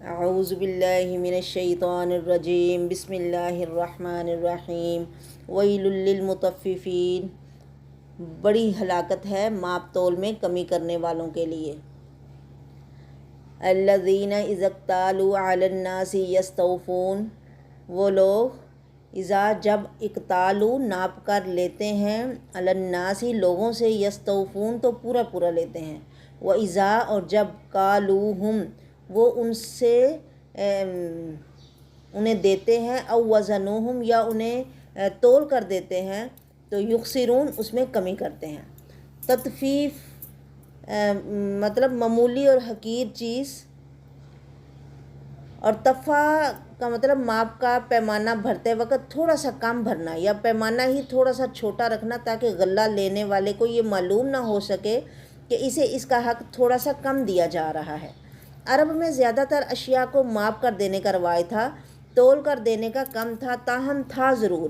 اعوذ باللہ من الشیطان الرجیم بسم اللہ الرحمن الرحیم ویل للمطففین۔ بڑی ہلاکت ہے ماپ تول میں کمی کرنے والوں کے لیے۔ الذین اذا اکتالوا علی الناس یستوفون، وہ لوگ اذا جب اکتالوا ناپ کر لیتے ہیں، علی الناس لوگوں سے، یستوفون تو پورا پورا لیتے ہیں، و اذا اور جب کالوہم وہ ان سے انہیں دیتے ہیں، او وزنوہم یا انہیں تول کر دیتے ہیں، تو یخسرون اس میں کمی کرتے ہیں۔ تطفیف مطلب معمولی اور حقیر چیز، اور تفا کا مطلب ماپ کا پیمانہ بھرتے وقت تھوڑا سا کم بھرنا یا پیمانہ ہی تھوڑا سا چھوٹا رکھنا، تاکہ غلہ لینے والے کو یہ معلوم نہ ہو سکے کہ اسے اس کا حق تھوڑا سا کم دیا جا رہا ہے۔ عرب میں زیادہ تر اشیاء کو ماپ کر دینے کا رواج تھا، تول کر دینے کا کم تھا، تاہم تھا ضرور۔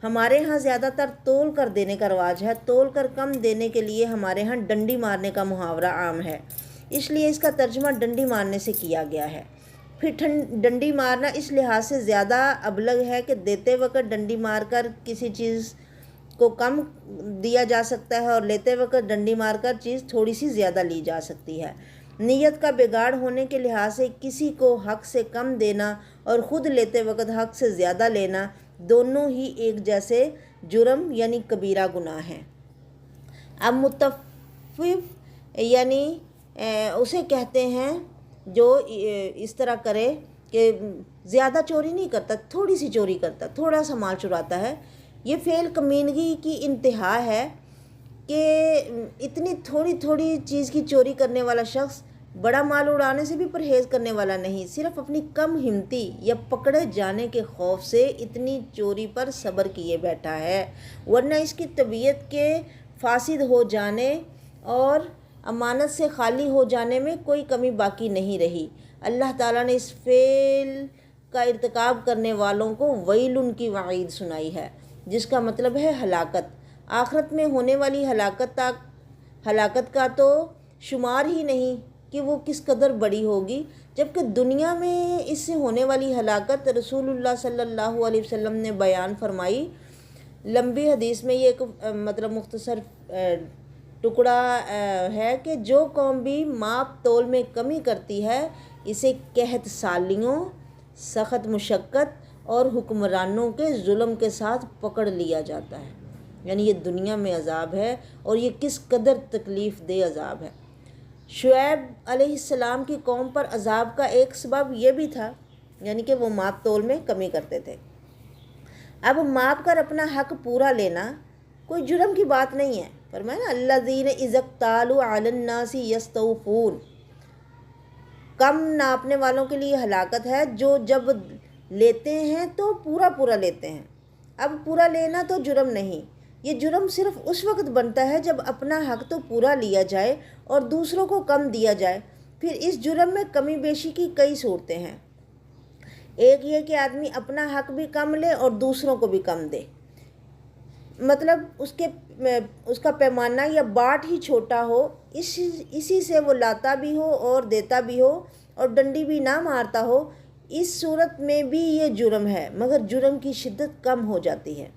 ہمارے ہاں زیادہ تر تول کر دینے کا رواج ہے، تول کر کم دینے کے لیے ہمارے ہاں ڈنڈی مارنے کا محاورہ عام ہے، اس لیے اس کا ترجمہ ڈنڈی مارنے سے کیا گیا ہے۔ پھر ڈنڈی مارنا اس لحاظ سے زیادہ ابلغ ہے کہ دیتے وقت ڈنڈی مار کر کسی چیز کو کم دیا جا سکتا ہے، اور لیتے وقت ڈنڈی مار کر چیز تھوڑی سی زیادہ لی جا سکتی ہے۔ نیت کا بگاڑ ہونے کے لحاظ سے کسی کو حق سے کم دینا اور خود لیتے وقت حق سے زیادہ لینا دونوں ہی ایک جیسے جرم یعنی کبیرہ گناہ ہیں۔ اب متفف یعنی اسے کہتے ہیں جو اس طرح کرے کہ زیادہ چوری نہیں کرتا، تھوڑی سی چوری کرتا، تھوڑا سا مال چراتا ہے۔ یہ فعل کمینگی کی انتہا ہے کہ اتنی تھوڑی تھوڑی چیز کی چوری کرنے والا شخص بڑا مال اڑانے سے بھی پرہیز کرنے والا نہیں، صرف اپنی کم ہمتی یا پکڑے جانے کے خوف سے اتنی چوری پر صبر کیے بیٹھا ہے، ورنہ اس کی طبیعت کے فاسد ہو جانے اور امانت سے خالی ہو جانے میں کوئی کمی باقی نہیں رہی۔ اللہ تعالیٰ نے اس فعل کا ارتکاب کرنے والوں کو ویل کی وعید سنائی ہے، جس کا مطلب ہے ہلاکت۔ آخرت میں ہونے والی ہلاکت کا تو شمار ہی نہیں کہ وہ کس قدر بڑی ہوگی، جبکہ دنیا میں اس سے ہونے والی ہلاکت رسول اللہ صلی اللہ علیہ وسلم نے بیان فرمائی۔ لمبی حدیث میں یہ ایک مطلب مختصر ٹکڑا ہے کہ جو قوم بھی ماپ تول میں کمی کرتی ہے، اسے قحط سالیوں، سخت مشقت اور حکمرانوں کے ظلم کے ساتھ پکڑ لیا جاتا ہے۔ یعنی یہ دنیا میں عذاب ہے، اور یہ کس قدر تکلیف دہ عذاب ہے۔ شعیب علیہ السلام کی قوم پر عذاب کا ایک سبب یہ بھی تھا، یعنی کہ وہ ماپ تول میں کمی کرتے تھے۔ اب ماپ کر اپنا حق پورا لینا کوئی جرم کی بات نہیں ہے۔ فرمایا نا الذین اذا اکتالوا علی الناس یستوفون، کم ناپنے والوں کے لیے ہلاکت ہے جو جب لیتے ہیں تو پورا پورا لیتے ہیں۔ اب پورا لینا تو جرم نہیں، یہ جرم صرف اس وقت بنتا ہے جب اپنا حق تو پورا لیا جائے اور دوسروں کو کم دیا جائے۔ پھر اس جرم میں کمی بیشی کی کئی صورتیں ہیں۔ ایک یہ کہ آدمی اپنا حق بھی کم لے اور دوسروں کو بھی کم دے، مطلب اس کا پیمانہ یا باٹ ہی چھوٹا ہو، اسی سے وہ لاتا بھی ہو اور دیتا بھی ہو اور ڈنڈی بھی نہ مارتا ہو، اس صورت میں بھی یہ جرم ہے، مگر جرم کی شدت کم ہو جاتی ہے۔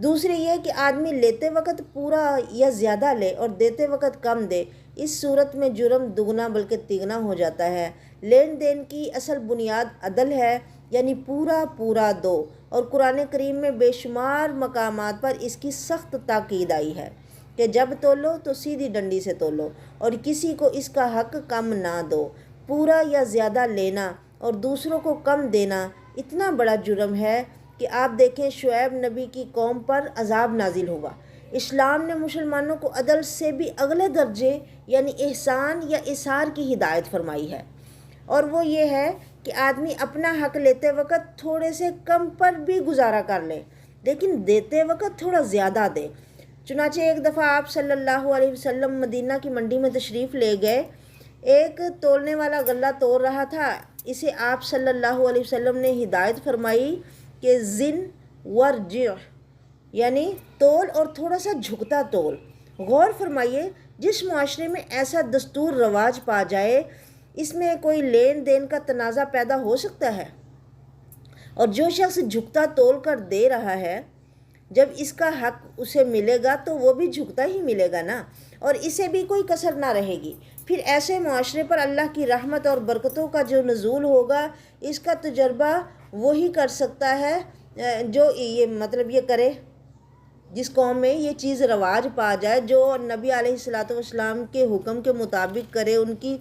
دوسری یہ کہ آدمی لیتے وقت پورا یا زیادہ لے اور دیتے وقت کم دے، اس صورت میں جرم دگنا بلکہ تگنا ہو جاتا ہے۔ لین دین کی اصل بنیاد عدل ہے، یعنی پورا پورا دو، اور قرآن کریم میں بے شمار مقامات پر اس کی سخت تاکید آئی ہے کہ جب تولو تو سیدھی ڈنڈی سے تولو اور کسی کو اس کا حق کم نہ دو۔ پورا یا زیادہ لینا اور دوسروں کو کم دینا اتنا بڑا جرم ہے کہ آپ دیکھیں شعیب نبی کی قوم پر عذاب نازل ہوا۔ اسلام نے مسلمانوں کو عدل سے بھی اگلے درجے یعنی احسان یا اثار کی ہدایت فرمائی ہے، اور وہ یہ ہے کہ آدمی اپنا حق لیتے وقت تھوڑے سے کم پر بھی گزارا کر لے، لیکن دیتے وقت تھوڑا زیادہ دے۔ چنانچہ ایک دفعہ آپ صلی اللہ علیہ وسلم مدینہ کی منڈی میں تشریف لے گئے۔ ایک تولنے والا غلہ تول رہا تھا، اسے آپ صلی اللہ علیہ وسلم نے ہدایت فرمائی کہ زن ورجع، یعنی تول اور تھوڑا سا جھکتا تول۔ غور فرمائیے، جس معاشرے میں ایسا دستور رواج پا جائے اس میں کوئی لین دین کا تنازع پیدا ہو سکتا ہے؟ اور جو شخص جھکتا تول کر دے رہا ہے، جب اس کا حق اسے ملے گا تو وہ بھی جھکتا ہی ملے گا نا، اور اسے بھی کوئی کسر نہ رہے گی۔ پھر ایسے معاشرے پر اللہ کی رحمت اور برکتوں کا جو نزول ہوگا، اس کا تجربہ وہی کر سکتا ہے جو یہ کرے، جس قوم میں یہ چیز رواج پا جائے، جو نبی علیہ السلام کے حکم کے مطابق کرے، ان کی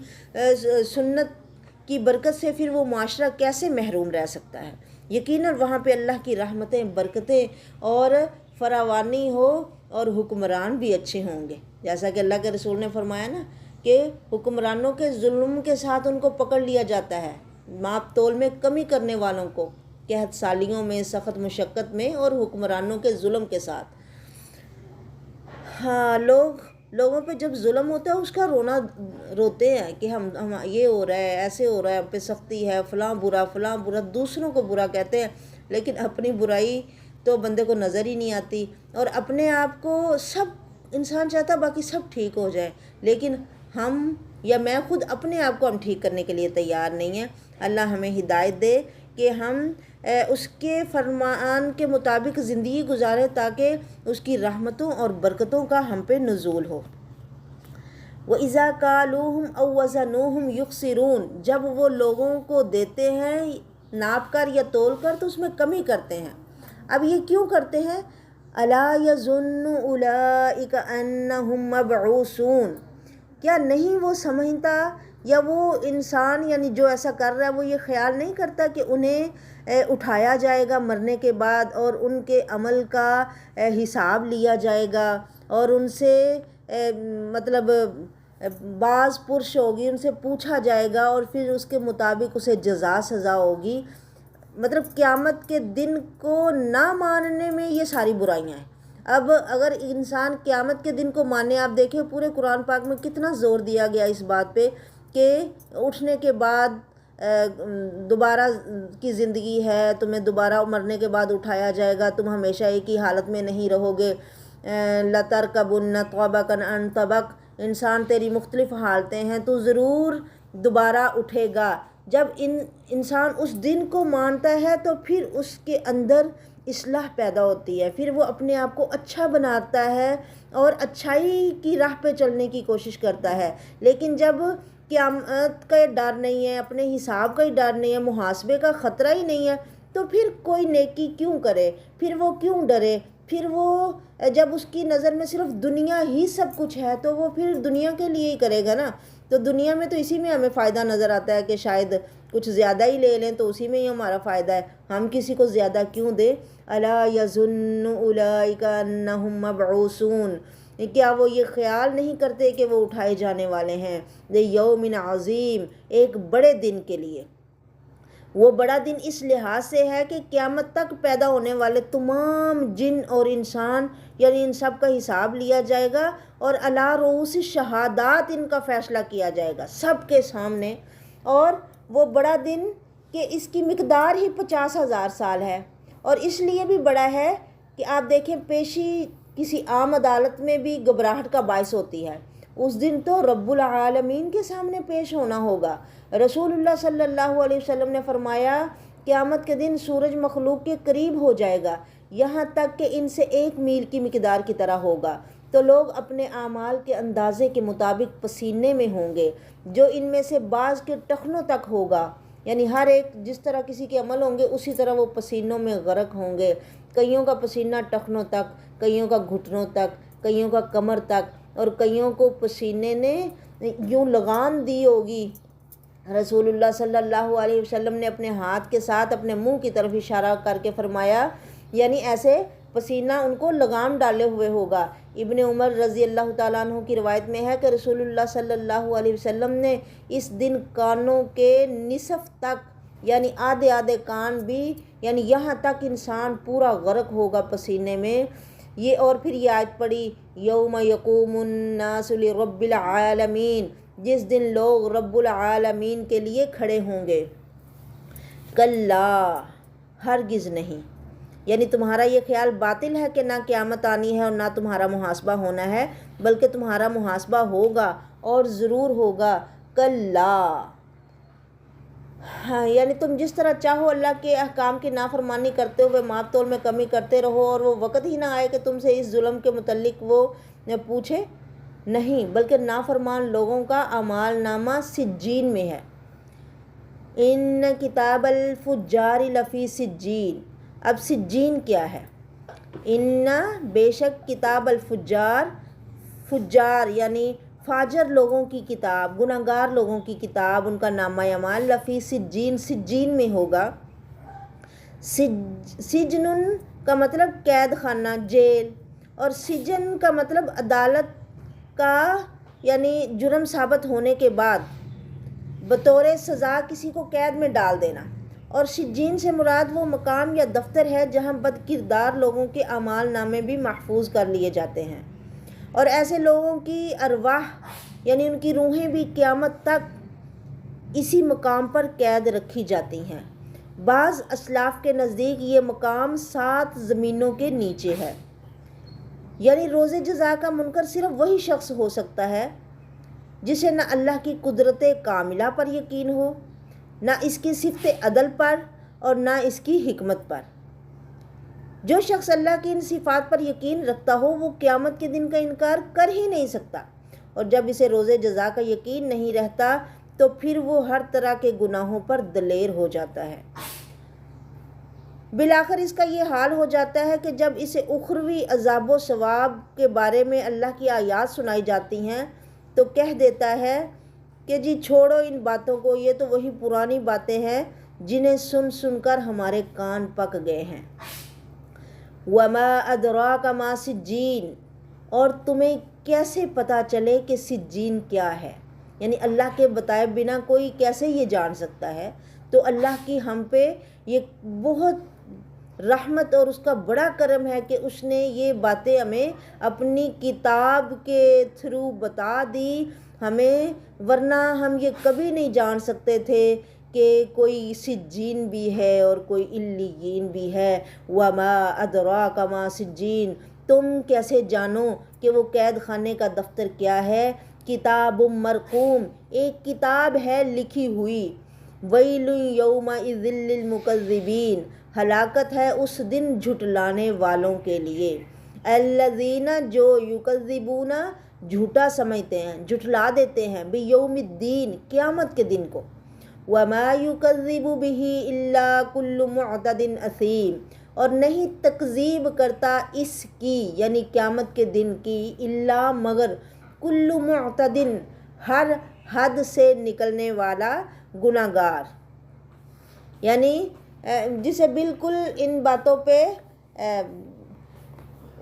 سنت کی برکت سے پھر وہ معاشرہ کیسے محروم رہ سکتا ہے؟ یقیناً وہاں پہ اللہ کی رحمتیں، برکتیں اور فراوانی ہو، اور حکمران بھی اچھے ہوں گے، جیسا کہ اللہ کے رسول نے فرمایا نا کہ حکمرانوں کے ظلم کے ساتھ ان کو پکڑ لیا جاتا ہے، ماپ تول میں کمی کرنے والوں کو، قحط سالیوں میں، سخت مشقت میں، اور حکمرانوں کے ظلم کے ساتھ۔ ہاں، لوگوں پہ جب ظلم ہوتا ہے اس کا روتے ہیں کہ ہم یہ ہو رہا ہے، ایسے ہو رہا ہے، ہم پہ سختی ہے، فلاں برا، دوسروں کو برا کہتے ہیں، لیکن اپنی برائی تو بندے کو نظر ہی نہیں آتی، اور اپنے آپ کو سب انسان چاہتا باقی سب ٹھیک ہو جائے، لیکن ہم یا میں خود اپنے آپ کو ہم ٹھیک کرنے کے لیے تیار نہیں ہیں۔ اللہ ہمیں ہدایت دے کہ ہم اس کے فرمان کے مطابق زندگی گزارے، تاکہ اس کی رحمتوں اور برکتوں کا ہم پہ نزول ہو۔ وَإِذَا كَالُوهُمْ أَوْ وَزَنُوهُمْ يُخْسِرُونَ، جب وہ لوگوں کو دیتے ہیں ناپ کر یا تول کر تو اس میں کمی کرتے ہیں۔ اب یہ کیوں کرتے ہیں؟ أَلَا يَظُنُّ أُولَئِكَ أَنَّهُمْ مَبْعُوثُونَ، کیا نہیں وہ سمجھتا، یا وہ انسان یعنی جو ایسا کر رہا ہے وہ یہ خیال نہیں کرتا کہ انہیں اٹھایا جائے گا مرنے کے بعد، اور ان کے عمل کا حساب لیا جائے گا، اور ان سے بعض پرش ہوگی، ان سے پوچھا جائے گا، اور پھر اس کے مطابق اسے جزا سزا ہوگی۔ قیامت کے دن کو نہ ماننے میں یہ ساری برائیاں ہیں۔ اب اگر انسان قیامت کے دن کو مانے، آپ دیکھیں پورے قرآن پاک میں کتنا زور دیا گیا اس بات پہ کہ اٹھنے کے بعد دوبارہ کی زندگی ہے، تمہیں دوبارہ مرنے کے بعد اٹھایا جائے گا، تم ہمیشہ ایک ہی حالت میں نہیں رہو گے۔ لَتَرْكَبُنَّ طَبَقًا عَنْ طَبَقٍ، انسان تیری مختلف حالتیں ہیں، تو ضرور دوبارہ اٹھے گا۔ جب انسان اس دن کو مانتا ہے تو پھر اس کے اندر اصلاح پیدا ہوتی ہے، پھر وہ اپنے آپ کو اچھا بناتا ہے اور اچھائی کی راہ پہ چلنے کی کوشش کرتا ہے۔ لیکن جب قیامت کا ڈر نہیں ہے، اپنے حساب کا ہی ڈر نہیں ہے، محاسبے کا خطرہ ہی نہیں ہے، تو پھر کوئی نیکی کیوں کرے، پھر وہ کیوں ڈرے؟ پھر وہ جب اس کی نظر میں صرف دنیا ہی سب کچھ ہے تو وہ پھر دنیا کے لیے ہی کرے گا نا۔ تو دنیا میں تو اسی میں ہمیں فائدہ نظر آتا ہے کہ شاید کچھ زیادہ ہی لے لیں تو اسی میں ہی ہمارا فائدہ ہے، ہم کسی کو زیادہ کیوں دیں؟ أَلَا يَظُنُّ أُولَئِكَ أَنَّهُمْ مَبْعُوثُونَ، کیا وہ یہ خیال نہیں کرتے کہ وہ اٹھائے جانے والے ہیں؟ لِيَوْمٍ عَظِيمٍ، ایک بڑے دن کے لیے۔ وہ بڑا دن اس لحاظ سے ہے کہ قیامت تک پیدا ہونے والے تمام جن اور انسان، یعنی ان سب کا حساب لیا جائے گا، اور علی رؤوس الشہادات ان کا فیصلہ کیا جائے گا سب کے سامنے۔ اور وہ بڑا دن کہ اس کی مقدار ہی 50,000 سال ہے، اور اس لیے بھی بڑا ہے کہ آپ دیکھیں پیشی کسی عام عدالت میں بھی گھبراہٹ کا باعث ہوتی ہے۔ اس دن تو رب العالمین کے سامنے پیش ہونا ہوگا۔ رسول اللہ صلی اللہ علیہ وسلم نے فرمایا قیامت کے دن سورج مخلوق کے قریب ہو جائے گا، یہاں تک کہ ان سے 1 میل کی مقدار کی طرح ہوگا، تو لوگ اپنے اعمال کے اندازے کے مطابق پسینے میں ہوں گے، جو ان میں سے بعض کے ٹخنوں تک ہوگا، یعنی ہر ایک جس طرح کسی کے عمل ہوں گے اسی طرح وہ پسینوں میں غرق ہوں گے۔ کئیوں کا پسینہ ٹخنوں تک، کئیوں کا گھٹنوں تک، کئیوں کا کمر تک، اور کئیوں کو پسینے نے یوں لگام دی ہوگی۔ رسول اللہ صلی اللہ علیہ وسلم نے اپنے ہاتھ کے ساتھ اپنے منہ کی طرف اشارہ کر کے فرمایا، یعنی ایسے پسینہ ان کو لگام ڈالے ہوئے ہوگا۔ ابن عمر رضی اللہ تعالیٰ عنہ کی روایت میں ہے کہ رسول اللہ صلی اللہ علیہ وسلم نے اس دن کانوں کے نصف تک، یعنی آدھے کان بھی، یعنی یہاں تک انسان پورا غرق ہوگا پسینے میں۔ یہ اور پھر یہ آیت پڑھی یوم یقوم الناس لرب العالمین، جس دن لوگ رب العالمین کے لیے کھڑے ہوں گے۔ کلا، ہرگز نہیں، یعنی تمہارا یہ خیال باطل ہے کہ نہ قیامت آنی ہے اور نہ تمہارا محاسبہ ہونا ہے، بلکہ تمہارا محاسبہ ہوگا اور ضرور ہوگا۔ کلا، ہاں یعنی تم جس طرح چاہو اللہ کے احکام کی نافرمانی کرتے ہوئے ماپ تول میں کمی کرتے رہو، اور وہ وقت ہی نہ آئے کہ تم سے اس ظلم کے متعلق وہ پوچھے نہیں، بلکہ نافرمان لوگوں کا اعمال نامہ سجین میں ہے۔ ان کتاب الفجار لفی سجین۔ اب سجین کیا ہے؟ ان بے شک کتاب الفجار، فجار یعنی فاجر لوگوں کی کتاب، گناہگار لوگوں کی کتاب، ان کا نامہ اعمال لفی سجین، سجین میں ہوگا۔ سجن کا مطلب قید خانہ، جیل، اور سجن کا مطلب عدالت کا یعنی جرم ثابت ہونے کے بعد بطور سزا کسی کو قید میں ڈال دینا۔ اور سجین سے مراد وہ مقام یا دفتر ہے جہاں بد کردار لوگوں کے اعمال نامے بھی محفوظ کر لیے جاتے ہیں، اور ایسے لوگوں کی ارواح یعنی ان کی روحیں بھی قیامت تک اسی مقام پر قید رکھی جاتی ہیں۔ بعض اسلاف کے نزدیک یہ مقام 7 زمینوں کے نیچے ہے۔ یعنی روز جزا کا منکر صرف وہی شخص ہو سکتا ہے جسے نہ اللہ کی قدرت کاملہ پر یقین ہو، نہ اس کی صفت عدل پر، اور نہ اس کی حکمت پر۔ جو شخص اللہ کی ان صفات پر یقین رکھتا ہو وہ قیامت کے دن کا انکار کر ہی نہیں سکتا، اور جب اسے روز جزا کا یقین نہیں رہتا تو پھر وہ ہر طرح کے گناہوں پر دلیر ہو جاتا ہے۔ بالآخر اس کا یہ حال ہو جاتا ہے کہ جب اسے اخروی عذاب و ثواب کے بارے میں اللہ کی آیات سنائی جاتی ہیں تو کہہ دیتا ہے کہ جی چھوڑو ان باتوں کو، یہ تو وہی پرانی باتیں ہیں جنہیں سن سن کر ہمارے کان پک گئے ہیں۔ وما ادراک ما سجین، اور تمہیں کیسے پتہ چلے کہ سجین کیا ہے؟ یعنی اللہ کے بتائے بنا کوئی کیسے یہ جان سکتا ہے؟ تو اللہ کی ہم پہ یہ بہت رحمت اور اس کا بڑا کرم ہے کہ اس نے یہ باتیں ہمیں اپنی کتاب کے تھرو بتا دی ہمیں، ورنہ ہم یہ کبھی نہیں جان سکتے تھے کہ کوئی سجین بھی ہے اور کوئی علیین بھی ہے۔ وما ادراک ما سجین، تم کیسے جانو کہ وہ قید خانے کا دفتر کیا ہے؟ کتاب مرقوم، ایک کتاب ہے لکھی ہوئی۔ ویل یومئذ للمکذبین، ہلاکت ہے اس دن جھٹلانے والوں کے لیے۔ الذین، جو یکذبون، جھوٹا سمجھتے ہیں، جھٹلا دیتے ہیں، بیوم الدین، قیامت کے دن کو۔ وما یکذب بہ الا کل معتد اثیم، اور نہیں تکذیب کرتا اس کی یعنی قیامت کے دن کی، الا مگر، کل معتد، ہر حد سے نکلنے والا گناہگار، یعنی جسے بالکل ان باتوں پہ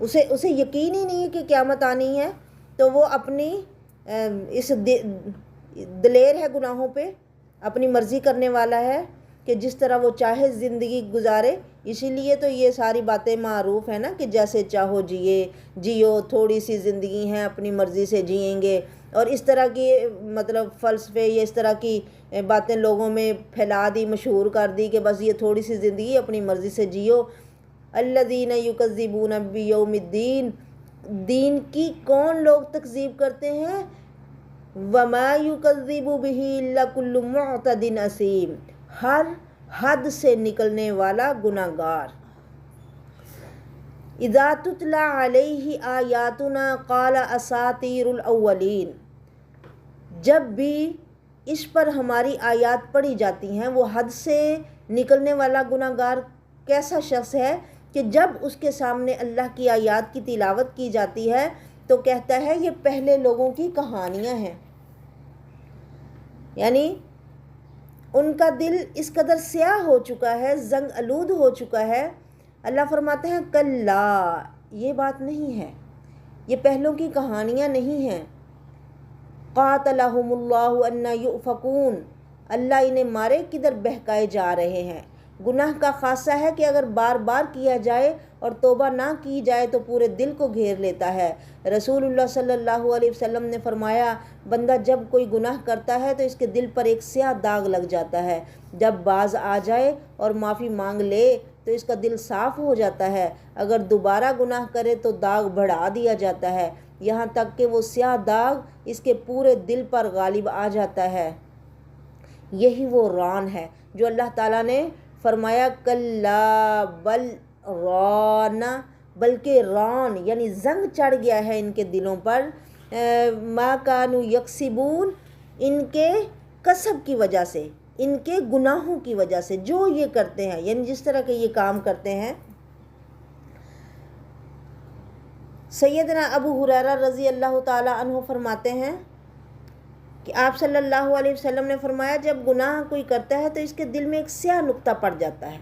اسے یقین ہی نہیں ہے کہ قیامت آنی ہے، تو وہ اپنی اس دلیر ہے گناہوں پہ، اپنی مرضی کرنے والا ہے کہ جس طرح وہ چاہے زندگی گزارے۔ اسی لیے تو یہ ساری باتیں معروف ہیں نا کہ جیسے چاہو جیو، تھوڑی سی زندگی ہے، اپنی مرضی سے جئیں گے، اور اس طرح کی مطلب فلسفے یا اس طرح کی باتیں لوگوں میں پھیلا دی، مشہور کر دی کہ بس یہ تھوڑی سی زندگی اپنی مرضی سے جیو۔ الذین یکذبون بیوم الدین، دین کی کون لوگ تکذیب کرتے ہیں؟ وما یکذب بہ الا کل معتد اثیم، ہر حد سے نکلنے والا گناہگار۔ اذا تتلی علیہ آیاتنا قال اساطیر الاولین، جب بھی اس پر ہماری آیات پڑھی جاتی ہیں، وہ حد سے نکلنے والا گناہگار کیسا شخص ہے کہ جب اس کے سامنے اللہ کی آیات کی تلاوت کی جاتی ہے تو کہتا ہے یہ پہلے لوگوں کی کہانیاں ہیں، یعنی ان کا دل اس قدر سیاہ ہو چکا ہے، زنگ آلود ہو چکا ہے۔ اللہ فرماتے ہیں کلا، یہ بات نہیں ہے، یہ پہلوں کی کہانیاں نہیں ہیں۔ قاتلہم اللہ انا یؤفکون، اللہ انہیں مارے کدھر بہکائے جا رہے ہیں۔ گناہ کا خاصہ ہے کہ اگر بار بار کیا جائے اور توبہ نہ کی جائے تو پورے دل کو گھیر لیتا ہے۔ رسول اللہ صلی اللہ علیہ وسلم نے فرمایا بندہ جب کوئی گناہ کرتا ہے تو اس کے دل پر ایک سیاہ داغ لگ جاتا ہے، جب باز آ جائے اور معافی مانگ لے تو اس کا دل صاف ہو جاتا ہے، اگر دوبارہ گناہ کرے تو داغ بڑھا دیا جاتا ہے، یہاں تک کہ وہ سیاہ داغ اس کے پورے دل پر غالب آ جاتا ہے۔ یہی وہ ران ہے جو اللہ تعالیٰ نے فرمایا کلا بل ران، بلکہ ران یعنی زنگ چڑھ گیا ہے ان کے دلوں پر، ما کانوا یکسبون، ان کے کسب کی وجہ سے، ان کے گناہوں کی وجہ سے جو یہ کرتے ہیں، یعنی جس طرح کے یہ کام کرتے ہیں۔ سیدنا ابو ہریرہ رضی اللہ تعالی عنہ فرماتے ہیں کہ آپ صلی اللہ علیہ وسلم نے فرمایا جب گناہ کوئی کرتا ہے تو اس کے دل میں ایک سیاہ نقطہ پڑ جاتا ہے،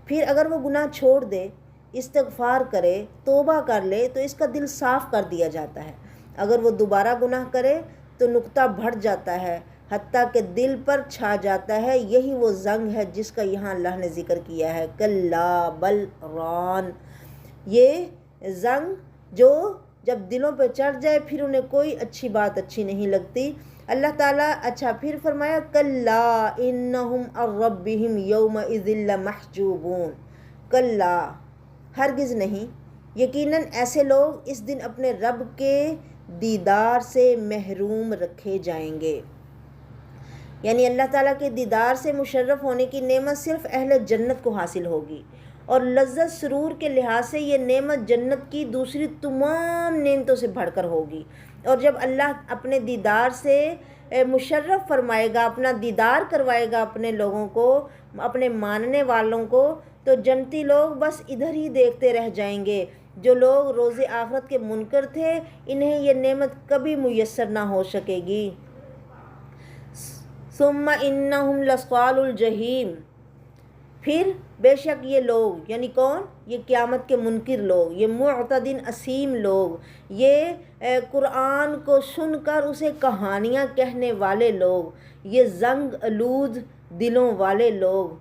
پھر اگر وہ گناہ چھوڑ دے، استغفار کرے، توبہ کر لے تو اس کا دل صاف کر دیا جاتا ہے۔ اگر وہ دوبارہ گناہ کرے تو نقطہ بڑھ جاتا ہے حتیٰ کہ دل پر چھا جاتا ہے۔ یہی وہ زنگ ہے جس کا یہاں اللہ نے ذکر کیا ہے، کلا بل ران۔ یہ زنگ جو جب دلوں پہ چڑھ جائے پھر انہیں کوئی اچھی بات اچھی نہیں لگتی۔ اللہ تعالیٰ اچھا پھر فرمایا کلا انہم عن ربہم یومئذ لمحجوبون، کلا ہرگز نہیں، یقیناً ایسے لوگ اس دن اپنے رب کے دیدار سے محروم رکھے جائیں گے۔ یعنی اللہ تعالیٰ کے دیدار سے مشرف ہونے کی نعمت صرف اہل جنت کو حاصل ہوگی، اور لذت سرور کے لحاظ سے یہ نعمت جنت کی دوسری تمام نعمتوں سے بڑھ کر ہوگی۔ اور جب اللہ اپنے دیدار سے مشرف فرمائے گا، اپنا دیدار کروائے گا اپنے لوگوں کو، اپنے ماننے والوں کو، تو جنتی لوگ بس ادھر ہی دیکھتے رہ جائیں گے۔ جو لوگ روز آخرت کے منکر تھے انہیں یہ نعمت کبھی میسر نہ ہو سکے گی۔ ثم انہم لصال الجحیم، پھر بے شک یہ لوگ، یعنی کون؟ یہ قیامت کے منکر لوگ، یہ معتدن اسیم لوگ، یہ قرآن کو سن کر اسے کہانیاں کہنے والے لوگ، یہ زنگ آلود دلوں والے لوگ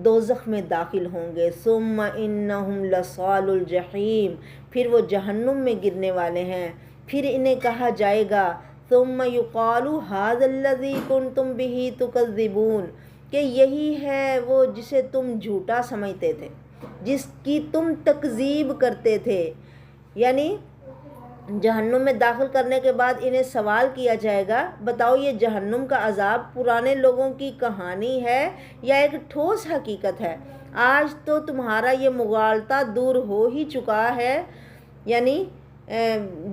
دوزخ میں داخل ہوں گے۔ ثم انہم لصال الجحیم، پھر وہ جہنم میں گرنے والے ہیں۔ پھر انہیں کہا جائے گا ثم یقال ھذا الذی کنتم بہ تکذبون، کہ یہی ہے وہ جسے تم جھوٹا سمجھتے تھے، جس کی تم تکذیب کرتے تھے۔ یعنی جہنم میں داخل کرنے کے بعد انہیں سوال کیا جائے گا، بتاؤ یہ جہنم کا عذاب پرانے لوگوں کی کہانی ہے یا ایک ٹھوس حقیقت ہے؟ آج تو تمہارا یہ مغالطہ دور ہو ہی چکا ہے، یعنی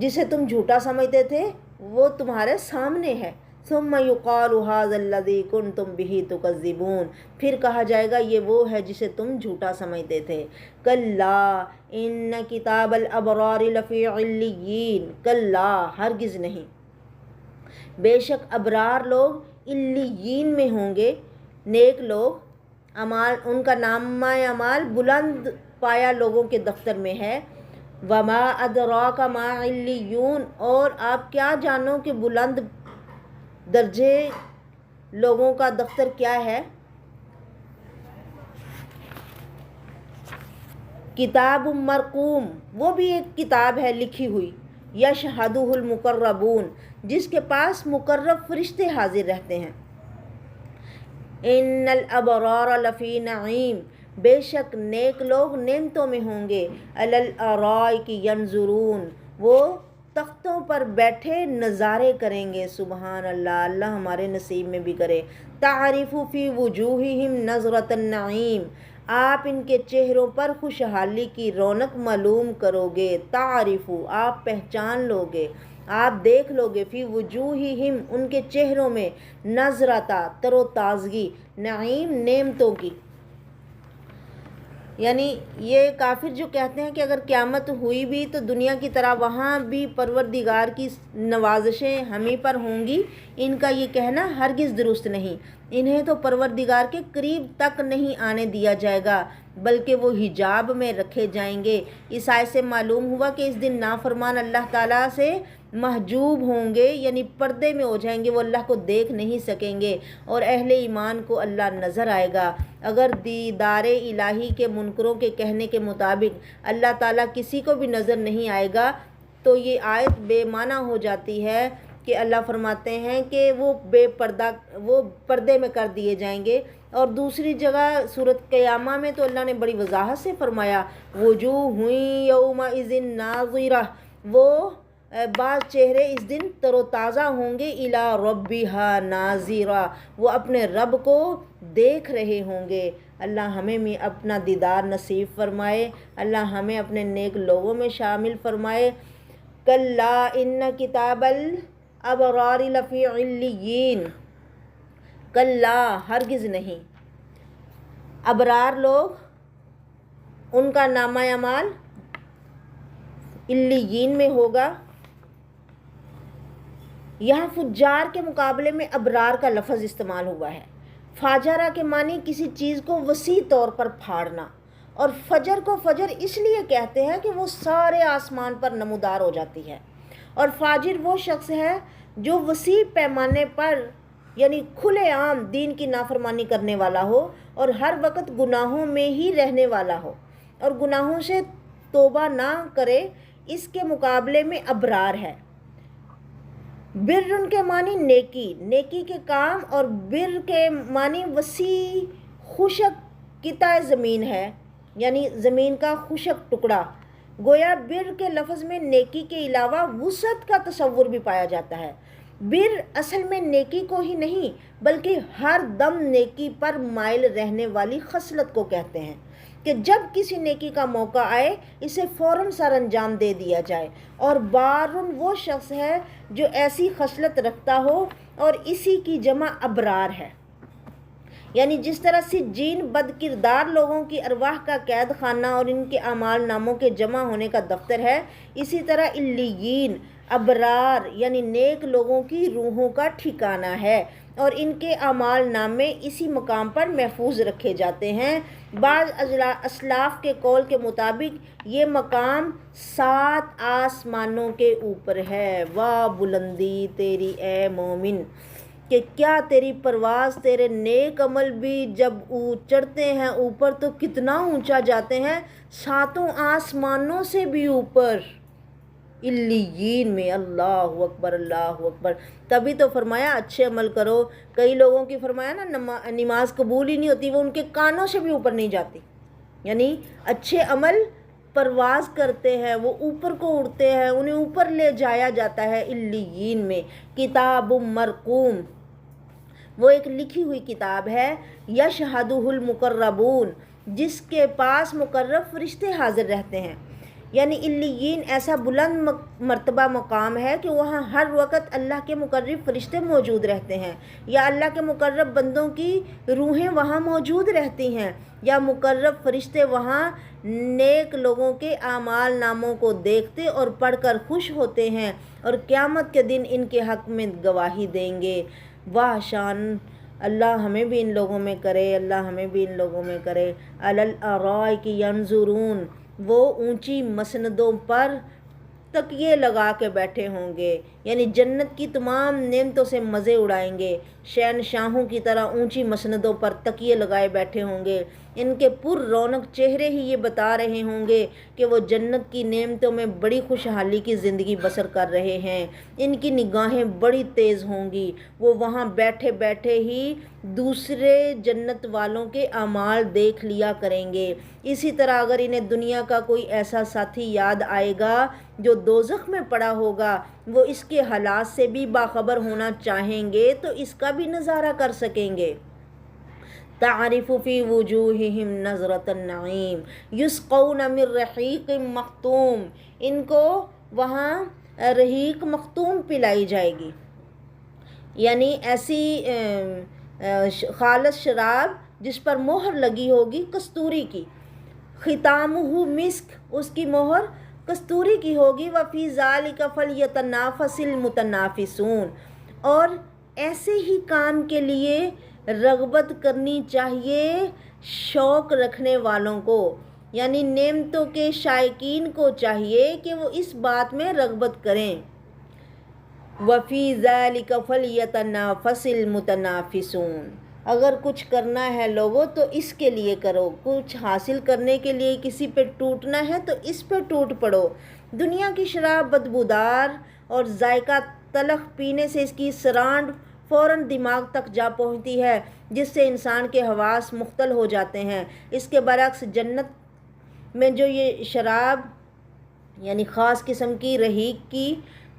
جسے تم جھوٹا سمجھتے تھے وہ تمہارے سامنے ہے۔ ثم یقال ھذا الذی کنتم بہ تکذبون، پھر کہا جائے گا یہ وہ ہے جسے تم جھوٹا سمجھتے تھے۔ کلا ان کتاب الابرار لفی علیین، کلا ہرگز نہیں، بے شک ابرار لوگ علیین میں ہوں گے، نیک لوگ، اعمال ان کا نامہ اعمال بلند پایا لوگوں کے دفتر میں ہے۔ وما ادراک ما علیون، اور آپ کیا جانو کہ بلند درجے لوگوں کا دفتر کیا ہے؟ کتاب مرقوم، وہ بھی ایک کتاب ہے لکھی ہوئی، یشہدہ المقربون، جس کے پاس مقرب فرشتے حاضر رہتے ہیں۔ ان الابرار لفی نعیم، بے شک نیک لوگ نعمتوں میں ہوں گے۔ علی الارائک ینظرون، وہ تختوں پر بیٹھے نظارے کریں گے۔ سبحان اللہ، اللہ ہمارے نصیب میں بھی کرے۔ تعرف فی وجوہہم نظرۃ النعیم، آپ ان کے چہروں پر خوشحالی کی رونق معلوم کرو گے۔ تعرف، آپ پہچان لو گے، آپ دیکھ لو گے، فی وجوہہم، ان کے چہروں میں، نظرۃ تر و تازگی، نعیم نعمتوں کی۔ یعنی یہ کافر جو کہتے ہیں کہ اگر قیامت ہوئی بھی تو دنیا کی طرح وہاں بھی پروردگار کی نوازشیں ہمیں پر ہوں گی، ان کا یہ کہنا ہرگز درست نہیں۔ انہیں تو پروردگار کے قریب تک نہیں آنے دیا جائے گا بلکہ وہ حجاب میں رکھے جائیں گے۔ اس آیت سے معلوم ہوا کہ اس دن نافرمان اللہ تعالیٰ سے محجوب ہوں گے، یعنی پردے میں ہو جائیں گے، وہ اللہ کو دیکھ نہیں سکیں گے، اور اہل ایمان کو اللہ نظر آئے گا۔ اگر دیدار الہی کے منکروں کے کہنے کے مطابق اللہ تعالیٰ کسی کو بھی نظر نہیں آئے گا تو یہ آیت بے معنی ہو جاتی ہے کہ اللہ فرماتے ہیں کہ وہ پردے میں کر دیے جائیں گے۔ اور دوسری جگہ سورۃ قیامہ میں تو اللہ نے بڑی وضاحت سے فرمایا وجوہ یومئذ ناظرہ، وہ بعض چہرے اس دن تر و تازہ ہوں گے، الی ربہا ناظرا، وہ اپنے رب کو دیکھ رہے ہوں گے۔ اللہ ہمیں بھی اپنا دیدار نصیب فرمائے، اللہ ہمیں اپنے نیک لوگوں میں شامل فرمائے۔ کلا ان کتاب الابرار لفی علیین، کلا ہرگز نہیں، ابرار لوگ ان کا نامہ اعمال علیین میں ہوگا۔ یہاں فجار کے مقابلے میں ابرار کا لفظ استعمال ہوا ہے۔ فاجرہ کے معنی کسی چیز کو وسیع طور پر پھاڑنا، اور فجر کو فجر اس لیے کہتے ہیں کہ وہ سارے آسمان پر نمودار ہو جاتی ہے۔ اور فاجر وہ شخص ہے جو وسیع پیمانے پر یعنی کھلے عام دین کی نافرمانی کرنے والا ہو اور ہر وقت گناہوں میں ہی رہنے والا ہو اور گناہوں سے توبہ نہ کرے، اس کے مقابلے میں ابرار ہے۔ بر ان کے معنی نیکی، نیکی کے کام، اور بر کے معنی وسیع خشک قطع زمین ہے، یعنی زمین کا خشک ٹکڑا۔ گویا بر کے لفظ میں نیکی کے علاوہ وسعت کا تصور بھی پایا جاتا ہے۔ بر اصل میں نیکی کو ہی نہیں بلکہ ہر دم نیکی پر مائل رہنے والی خصلت کو کہتے ہیں کہ جب کسی نیکی کا موقع آئے اسے فوراً سر انجام دے دیا جائے، اور بارن وہ شخص ہے جو ایسی خصلت رکھتا ہو، اور اسی کی جمع ابرار ہے۔ یعنی جس طرح سجین بد کردار لوگوں کی ارواح کا قید خانہ اور ان کے اعمال ناموں کے جمع ہونے کا دفتر ہے، اسی طرح علیین ابرار یعنی نیک لوگوں کی روحوں کا ٹھکانہ ہے، اور ان کے اعمال نامے اسی مقام پر محفوظ رکھے جاتے ہیں۔ بعض اسلاف کے قول کے مطابق یہ مقام 7 آسمانوں کے اوپر ہے۔ واہ بلندی تیری اے مومن، کہ کیا تیری پرواز، تیرے نیک عمل بھی جب چڑھتے ہیں اوپر تو کتنا اونچا جاتے ہیں، 7 آسمانوں سے بھی اوپر، علیین میں۔ اللہ اکبر، اللہ اکبر۔ تبھی تو فرمایا اچھے عمل کرو۔ کئی لوگوں کی فرمایا نا نماز قبول ہی نہیں ہوتی، وہ ان کے کانوں سے بھی اوپر نہیں جاتی، یعنی اچھے عمل پرواز کرتے ہیں، وہ اوپر کو اڑتے ہیں، انہیں اوپر لے جایا جاتا ہے علیین میں۔ کتاب مرقوم، وہ ایک لکھی ہوئی کتاب ہے، یشہدہ المقربون، جس کے پاس مقرب فرشتے حاضر رہتے ہیں۔ یعنی علیین ایسا بلند مرتبہ مقام ہے کہ وہاں ہر وقت اللہ کے مقرب فرشتے موجود رہتے ہیں، یا اللہ کے مقرب بندوں کی روحیں وہاں موجود رہتی ہیں، یا مقرب فرشتے وہاں نیک لوگوں کے اعمال ناموں کو دیکھتے اور پڑھ کر خوش ہوتے ہیں، اور قیامت کے دن ان کے حق میں گواہی دیں گے۔ واہ شان، اللہ ہمیں بھی ان لوگوں میں کرے، اللہ ہمیں بھی ان لوگوں میں کرے۔ علی الارائک ینظرون، وہ اونچی مسندوں پر تکیے لگا کے بیٹھے ہوں گے، یعنی جنت کی تمام نعمتوں سے مزے اڑائیں گے، شہنشاہوں کی طرح اونچی مسندوں پر تکیے لگائے بیٹھے ہوں گے۔ ان کے پر رونق چہرے ہی یہ بتا رہے ہوں گے کہ وہ جنت کی نعمتوں میں بڑی خوشحالی کی زندگی بسر کر رہے ہیں۔ ان کی نگاہیں بڑی تیز ہوں گی، وہ وہاں بیٹھے بیٹھے ہی دوسرے جنت والوں کے اعمال دیکھ لیا کریں گے۔ اسی طرح اگر انہیں دنیا کا کوئی ایسا ساتھی یاد آئے گا جو دوزخ میں پڑا ہوگا، وہ اس کے حالات سے بھی باخبر ہونا چاہیں گے تو اس کا بھی نظارہ کر سکیں گے۔ تعرف فی وجوہہم نظرۃ النعیم یسقون من رحیق مختوم، ان کو وہاں رحیق مختوم پلائی جائے گی، یعنی ایسی خالص شراب جس پر مہر لگی ہوگی کستوری کی، ختامہ مسک، اس کی مہر کستوری کی ہوگی۔ وفی ذالک فلیتنافس المتنافسون، اور ایسے ہی کام کے لیے رغبت کرنی چاہیے شوق رکھنے والوں کو، یعنی نعمتوں کے شائقین کو چاہیے کہ وہ اس بات میں رغبت کریں۔ وفی ذالک فلیتنافس المتنافسون، اگر کچھ کرنا ہے لوگوں تو اس کے لیے کرو، کچھ حاصل کرنے کے لیے کسی پہ ٹوٹنا ہے تو اس پہ ٹوٹ پڑو۔ دنیا کی شراب بدبودار اور ذائقہ تلخ پینے سے اس کی سرانڈ فوراً دماغ تک جا پہنچتی ہے، جس سے انسان کے حواس مختل ہو جاتے ہیں۔ اس کے برعکس جنت میں جو یہ شراب یعنی خاص قسم کی رحیق کی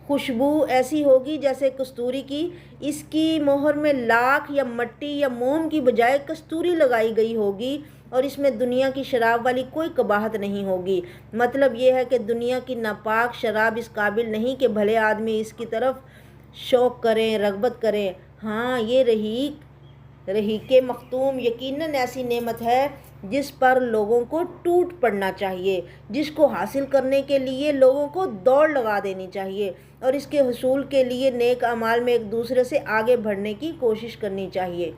خوشبو ایسی ہوگی جیسے کستوری کی، اس کی مہر میں لاکھ یا مٹی یا موم کی بجائے کستوری لگائی گئی ہوگی، اور اس میں دنیا کی شراب والی کوئی قباحت نہیں ہوگی۔ مطلب یہ ہے کہ دنیا کی ناپاک شراب اس قابل نہیں کہ بھلے آدمی اس کی طرف شوق کریں، رغبت کریں۔ ہاں، یہ رحیق مختوم یقیناً ایسی نعمت ہے جس پر لوگوں کو ٹوٹ پڑنا چاہیے، جس کو حاصل کرنے کے لیے لوگوں کو دوڑ لگا دینی چاہیے، اور اس کے حصول کے لیے نیک اعمال میں ایک دوسرے سے آگے بڑھنے کی کوشش کرنی چاہیے۔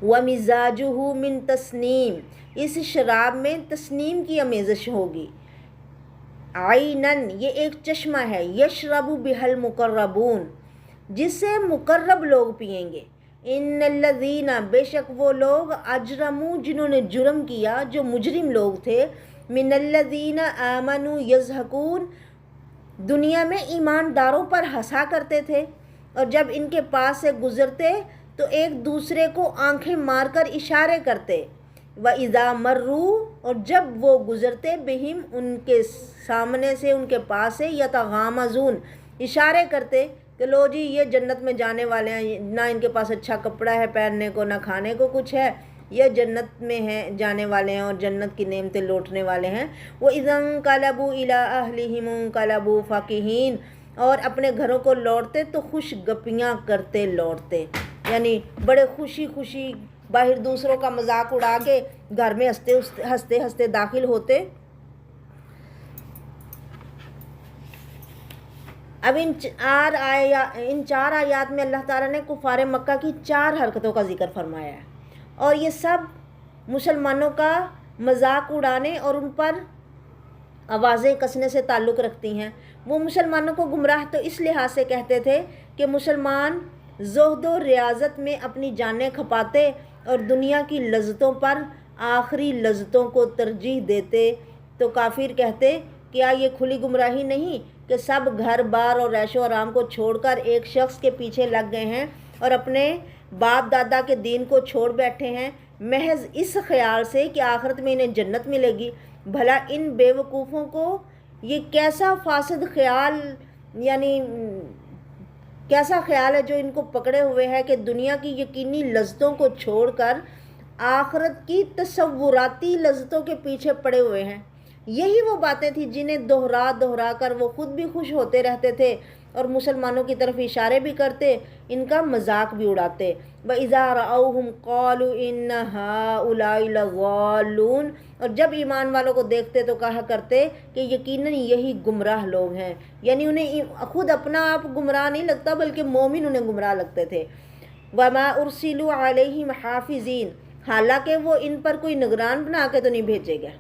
وَمِزَاجُهُ مِن تَسْنِيم، اس شراب میں تسنیم کی آمیزش ہوگی۔ عَيْنًا، یہ ایک چشمہ ہے، یشرب بِهَا الْمُقَرَّبُونَ، جس سے مقرب لوگ پئیں گے۔ ان الذین، بے شک وہ لوگ، اجرموا، جنہوں نے جرم کیا، جو مجرم لوگ تھے، من الذین آمنوا یضحکون، دنیا میں ایمانداروں پر ہنسا کرتے تھے، اور جب ان کے پاس سے گزرتے تو ایک دوسرے کو آنکھیں مار کر اشارے کرتے۔ وَإِذَا مَرُّوا، اور جب وہ گزرتے، بہم، ان کے سامنے سے، ان کے پاس سے، یتغامزون، اشارے کرتے کہ لو جی یہ جنت میں جانے والے ہیں، نہ ان کے پاس اچھا کپڑا ہے پہننے کو، نہ کھانے کو کچھ ہے، یہ جنت میں ہیں، جانے والے ہیں اور جنت کی نعمتیں لوٹنے والے ہیں۔ وَإِذَا انقلبوا إِلَىٰ أَهْلِهِمُ انقلبوا فَكِهِينَ، اور اپنے گھروں کو لوٹتے تو خوش گپیاں کرتے لوٹتے، یعنی بڑے خوشی خوشی باہر دوسروں کا مذاق اڑا کے گھر میں ہنستے ہنستے داخل ہوتے۔ اب ان چار آیات میں اللہ تعالیٰ نے کفار مکہ کی 4 حرکتوں کا ذکر فرمایا ہے، اور یہ سب مسلمانوں کا مذاق اڑانے اور ان پر آوازیں کسنے سے تعلق رکھتی ہیں۔ وہ مسلمانوں کو گمراہ تو اس لحاظ سے کہتے تھے کہ مسلمان زہد و ریاضت میں اپنی جانیں کھپاتے اور دنیا کی لذتوں پر آخری لذتوں کو ترجیح دیتے، تو کافر کہتے کیا یہ کھلی گمراہی نہیں کہ سب گھر بار اور عیش و آرام کو چھوڑ کر ایک شخص کے پیچھے لگ گئے ہیں اور اپنے باپ دادا کے دین کو چھوڑ بیٹھے ہیں، محض اس خیال سے کہ آخرت میں انہیں جنت ملے گی۔ بھلا ان بے وقوفوں کو یہ کیسا فاسد خیال، یعنی کیسا خیال ہے جو ان کو پکڑے ہوئے ہے کہ دنیا کی یقینی لذتوں کو چھوڑ کر آخرت کی تصوراتی لذتوں کے پیچھے پڑے ہوئے ہیں۔ یہی وہ باتیں تھیں جنہیں دہرا دہرا کر وہ خود بھی خوش ہوتے رہتے تھے اور مسلمانوں کی طرف اشارے بھی کرتے، ان کا مذاق بھی اڑاتے۔ وَإِذَا رَأَوْهُمْ قَالُوا إِنَّ هَٰؤُلَاءِ لَضَالُّونَ، اور جب ایمان والوں کو دیکھتے تو کہا کرتے کہ یقیناً یہی گمراہ لوگ ہیں، یعنی انہیں خود اپنا آپ گمراہ نہیں لگتا بلکہ مومن انہیں گمراہ لگتے تھے۔ وَمَا أُرْسِلُوا عَلَيْهِمْ حَافِظِينَ، حالانکہ وہ ان پر کوئی نگران بنا کے تو نہیں بھیجے گئے،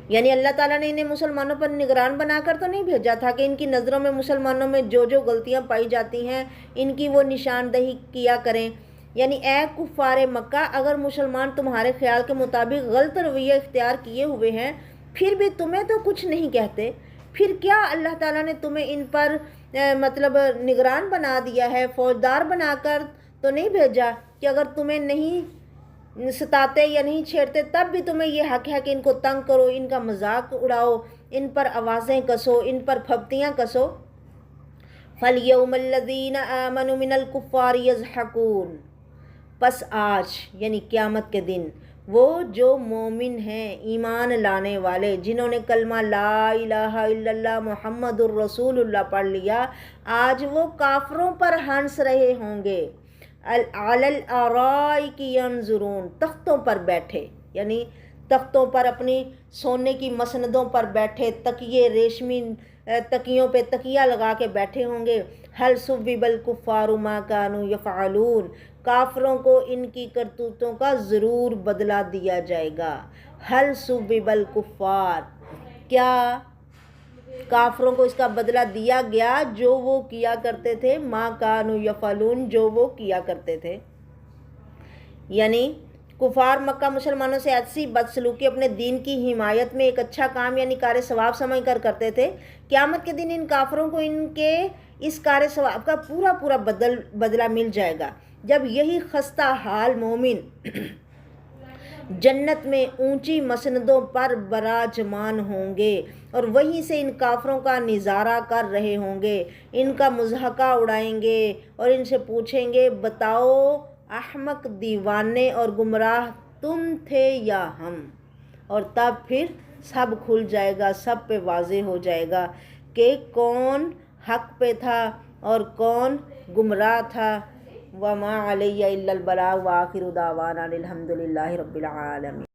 یعنی اللہ تعالیٰ نے انہیں مسلمانوں پر نگران بنا کر تو نہیں بھیجا تھا کہ ان کی نظروں میں مسلمانوں میں جو جو غلطیاں پائی جاتی ہیں ان کی وہ نشاندہی کیا کریں۔ یعنی اے کفار مکہ، اگر مسلمان تمہارے خیال کے مطابق غلط رویہ اختیار کیے ہوئے ہیں پھر بھی تمہیں تو کچھ نہیں کہتے، پھر کیا اللہ تعالیٰ نے تمہیں ان پر مطلب نگران بنا دیا ہے، فوجدار بنا کر تو نہیں بھیجا کہ اگر تمہیں نہیں ستاتے یا نہیں چھیڑتے تب بھی تمہیں یہ حق ہے کہ ان کو تنگ کرو، ان کا مذاق اڑاؤ، ان پر آوازیں کسو، ان پر پھپتیاں کسو۔ فَالْيَوْمَ الَّذِينَ آمَنُوا مِنَ الْكُفَّارِ يَضْحَكُونَ، پس آج یعنی قیامت کے دن وہ جو مومن ہیں، ایمان لانے والے، جنہوں نے کلمہ لا الہ الا اللہ محمد الرسول اللہ پڑھ لیا، آج وہ کافروں پر ہنس رہے ہوں گے۔ علی الارائک ینظرون، تختوں پر بیٹھے، یعنی تختوں پر اپنی سونے کی مسندوں پر بیٹھے، تکیے ریشمی تکیوں پہ تکیہ لگا کے بیٹھے ہوں گے۔ هل ثوب الکفار ما كانوا یفعلون، کافروں کو ان کی کرتوتوں کا ضرور بدلہ دیا جائے گا۔ هل ثوب الکفار، کیا کافروں کو اس کا بدلہ دیا گیا جو وہ کیا کرتے تھے، ما کانوا یفعلون، جو وہ کیا کرتے تھے، یعنی کفار مکہ مسلمانوں سے ایسی بدسلوکی اپنے دین کی حمایت میں ایک اچھا کام یعنی کار ثواب سمجھ کر کرتے تھے۔ قیامت کے دن ان کافروں کو ان کے اس کار ثواب کا پورا پورا بدلہ مل جائے گا، جب یہی خستہ حال مومن جنت میں اونچی مسندوں پر براجمان ہوں گے اور وہیں سے ان کافروں کا نظارہ کر رہے ہوں گے، ان کا مضحکہ اڑائیں گے اور ان سے پوچھیں گے بتاؤ احمق، دیوانے اور گمراہ تم تھے یا ہم؟ اور تب پھر سب کھل جائے گا، سب پہ واضح ہو جائے گا کہ کون حق پہ تھا اور کون گمراہ تھا۔ وَمَا عَلَيَّ إِلَّا الْبَلَاغُ وَآخِرُ دَعْوَانَا الْحَمْدُ لِلَّهِ رَبِّ الْعَالَمِينَ۔